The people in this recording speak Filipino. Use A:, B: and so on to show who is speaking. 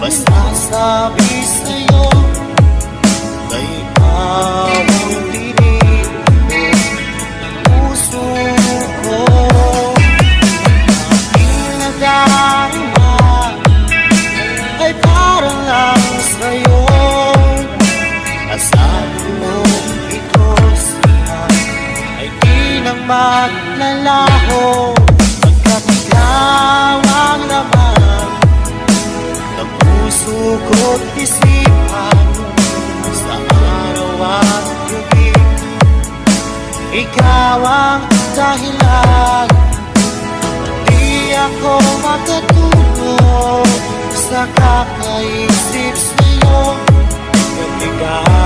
A: Basta sabi sa'yo na ikaw ang tinig ng puso ko. Aking nadarama ay parang lang sa'yo. Asabi mo ito siya ay di nang maglalaho. Pagkat ikaw ang laman ng puso ko't isipan, sa araw at gabi ikaw ang dahilan. Di ako makatulog sa kakaisip sa'yo. Pag ikaw